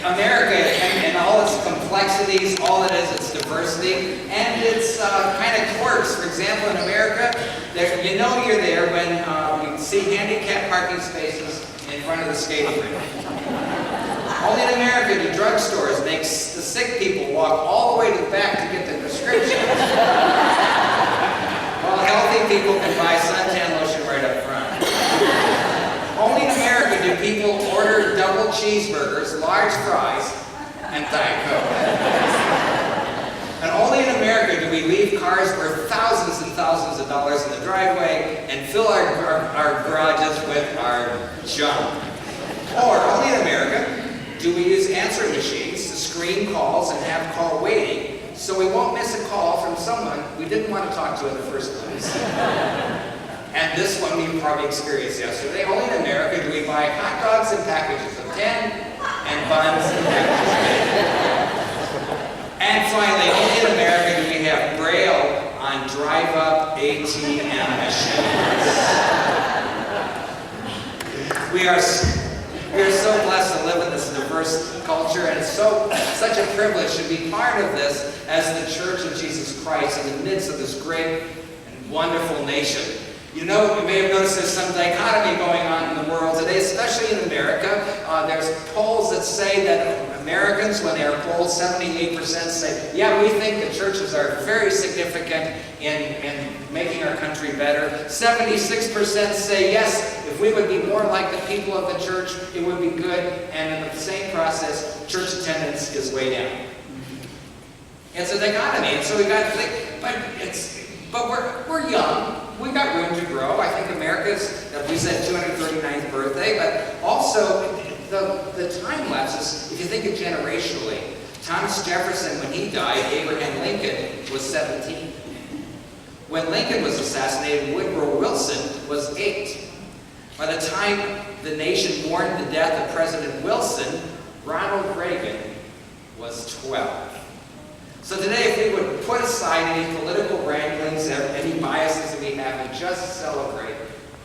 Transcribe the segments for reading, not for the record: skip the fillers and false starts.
America and all its complexities, all it is, its diversity, and its kind of quirks. For example, in America, you know you're there when you see handicapped parking spaces in front of the skating rink. Only in America do drugstores make the sick people walk all the way to the back to get their prescriptions, while healthy people can buy suntan lotion right up front. Only in America do people order double cheeseburgers, large fries, and Diet Coke. And only in America do we leave cars worth thousands and thousands of dollars in the driveway and fill our garages with our junk. Or only in America do we use answering machines to screen calls and have call waiting so we won't miss a call from someone we didn't want to talk to in the first place. And this one you probably experienced yesterday. Only in America do we buy hot dogs in packages of 10 and buns in packages of 8. And finally, only in America do we have Braille on drive-up ATM machines. We are so blessed to live in this diverse culture, and it's such a privilege to be part of this as the Church of Jesus Christ in the midst of this great and wonderful nation. You know, you may have noticed there's some dichotomy going on in the world today, especially in America. There's polls that say that Americans, when they are polled, 78% say, yeah, we think the churches are very significant in making our country better. 76% say, yes, if we would be more like the people of the church, it would be good. And in the same process, church attendance is way down. It's a dichotomy, and so we got to think, but we're young. We've got room to grow. I think America's, we said 239th birthday, but also the time lapses, if you think of generationally. Thomas Jefferson, when he died, Abraham Lincoln was 17. When Lincoln was assassinated, Woodrow Wilson was 8. By the time the nation mourned the death of President Wilson, Ronald Reagan was 12. So today, if we would put aside any political wranglings, any biases that we have, and just celebrate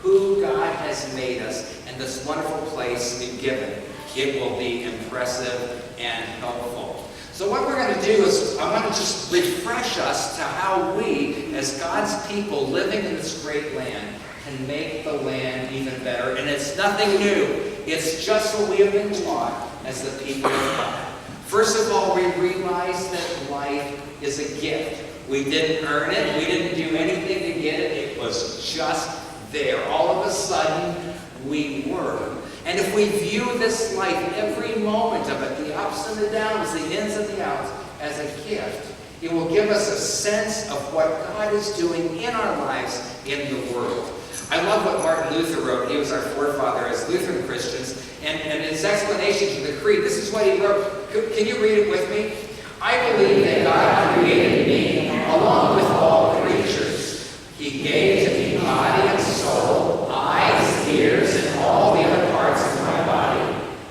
who God has made us and this wonderful place we've given, it will be impressive and helpful. So what we're going to do is, I want to just refresh us to how we, as God's people living in this great land, can make the land even better. And it's nothing new. It's just what we have been taught as the people of God. First of all, we realize that life is a gift. We didn't earn it. We didn't do anything to get it. It was just there. All of a sudden, we were. And if we view this life, every moment of it, the ups and the downs, the ins and the outs, as a gift, it will give us a sense of what God is doing in our lives in the world. I love what Martin Luther wrote. He was our forefather as Lutheran Christians. And in his explanation to the Creed, this is what he wrote. Can you read it with me? I believe that God created me along with all creatures. He gave to me body and soul, eyes, ears, and all the other parts of my body,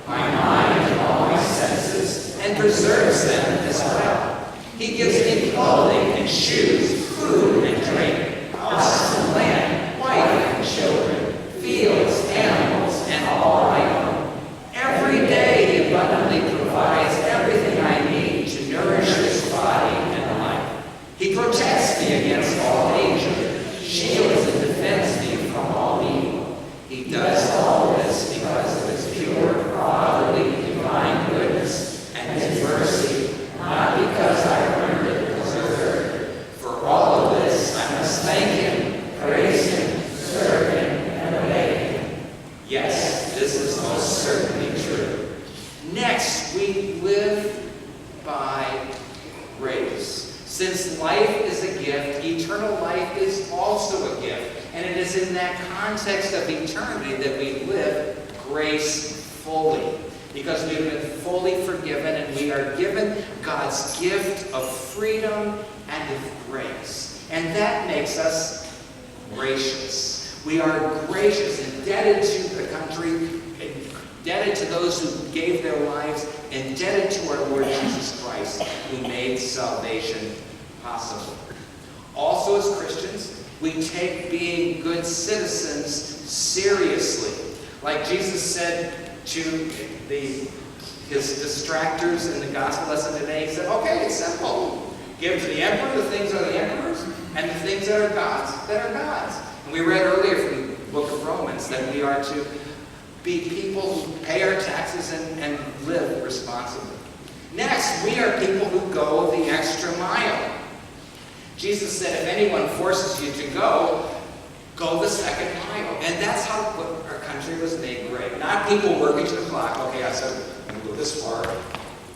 my mind and all my senses, and preserves them as well. He gives me clothing and shoes, food and drink, house and land, wife and children, fields, animals, and all I own. Every day He abundantly provides everything I need to nourish this body and life. He protects me against all danger, shields and defends me from all evil. He does all this because of His pure, fatherly, divine goodness and His mercy, not because I earned it or deserved it. For all of this, I must thank Him, praise Him, serve Him, and obey Him. Yes, this is most certainly true. Next, we live by grace. Since life is a gift, eternal life is also a gift. And it is in that context of eternity that we live gracefully. Because we have been fully forgiven and we are given God's gift of freedom and of grace. And that makes us gracious. We are gracious, indebted to the country, indebted to those who gave their lives, indebted to our Lord Jesus Christ, who made salvation possible. Also, as Christians, we take being good citizens seriously. Like Jesus said to the his distractors in the gospel lesson today. He said, okay, it's simple. Give to the emperor the things that are the emperor's, and the things that are God's, that are God's. And we read earlier from the book of Romans that we are to be people who pay our taxes and live responsibly. Next, we are people who go the extra mile. Jesus said, if anyone forces you to go the second mile. And that's how our country was made great. Not people working to the clock. Okay, I said, I'm going to go this far.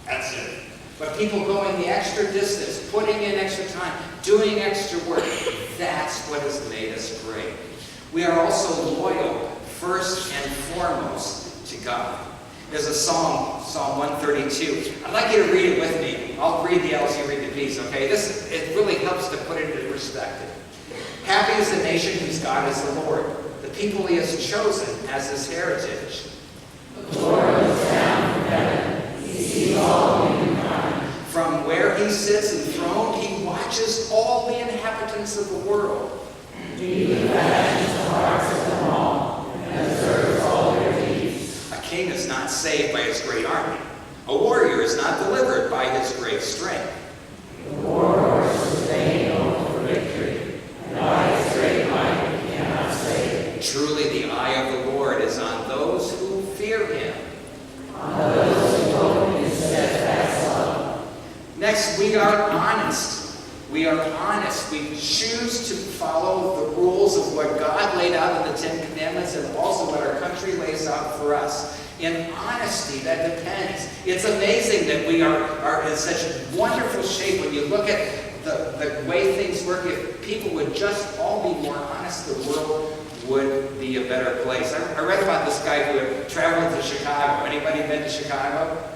That's it. But people going the extra distance, putting in extra time, doing extra work. That's what has made us great. We are also loyal, first and foremost, to God. There's a song, Psalm 132. I'd like you to read it with me. I'll read the L's, you read the B's, okay? It really helps to put it into perspective. Happy is the nation whose God is the Lord, the people he has chosen as his heritage. The Lord looks down from heaven. He sees all humankind. From where he sits enthroned, he watches all the inhabitants of the world. He fashions the hearts of them all and observes all their deeds. A king is not saved by his great army. A warrior is not delivered by his great strength. The war horse is vain hope for victory, and by his great might he cannot save. Truly the eye of the Lord is on those who fear him. On those who hope in his steadfast love. Next, we are honest. We are honest. We choose to follow the rules of what God laid out in the Ten Commandments and also what our country lays out for us. In honesty, that depends. It's amazing that we are in such wonderful shape. When you look at the way things work, if people would just all be more honest, the world would be a better place. I read about this guy who had traveled to Chicago. Anybody been to Chicago?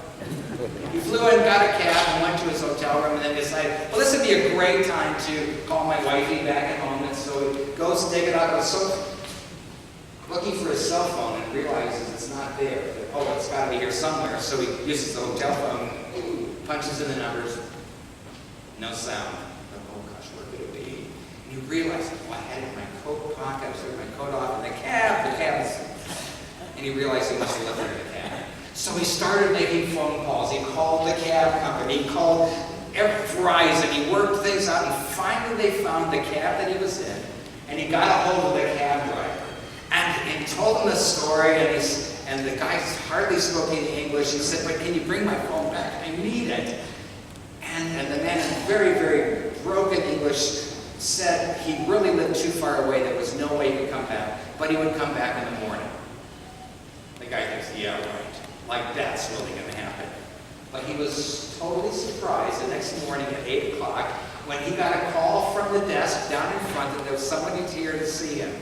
He flew in, got a cab, and went to his hotel room, and then decided, well, this would be a great time to call my wifey back at home. And so he goes to take it out of looking for his cell phone and realizes it's not there. Oh, it's got to be here somewhere. So he uses the hotel phone, punches in the numbers, no sound. Oh gosh, where could it be? And he realizes, well, I had it in my coat pocket. I took my coat off in the cab is... And he realized he must have left it in the cab. So he started making phone calls. He called the cab company. He called Verizon. He worked things out, and finally they found the cab that he was in, and he got a hold of the cab driver. And told him the story, and the guy hardly spoke any English. He said, but can you bring my phone back? I need it. And the man in very, very broken English said he really lived too far away. There was no way he could come back, but he would come back in the morning. The guy thinks, yeah, right. Like that's really going to happen. But he was totally surprised the next morning at 8 o'clock when he got a call from the desk down in front that there was somebody here to see him.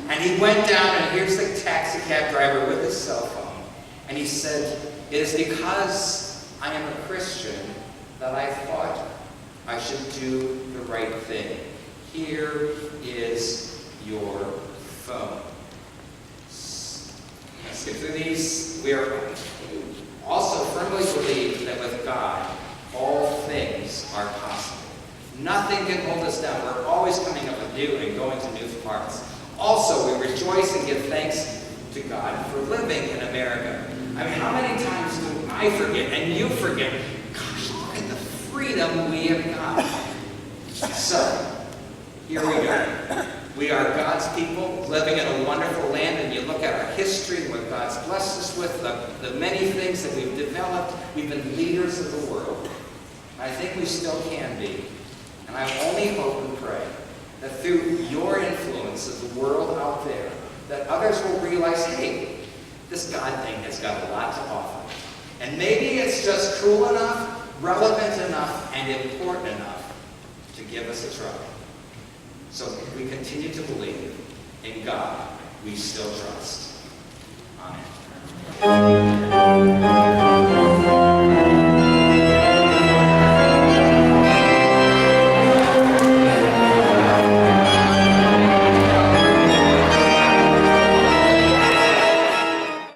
And he went down, and here's the taxi cab driver with his cell phone. And he said, it is because I am a Christian that I thought I should do the right thing. Here is your phone. Let's get through these. We are also firmly believe that with God, all things are possible. Nothing can hold us down. We're always coming up with new and going to new parts. Also, we rejoice and give thanks to God for living in America. I mean, how many times do I forget and you forget? Gosh, look at the freedom we have got. So, here we go. We are God's people living in a wonderful land, and you look at our history, what God's blessed us with, the many things that we've developed. We've been leaders of the world. I think we still can be. And I only hope and pray that through your influence of the world out there, that others will realize, hey, this God thing has got a lot to offer. And maybe it's just cool enough, relevant enough, and important enough to give us a try. So we continue to believe in God we still trust. Amen.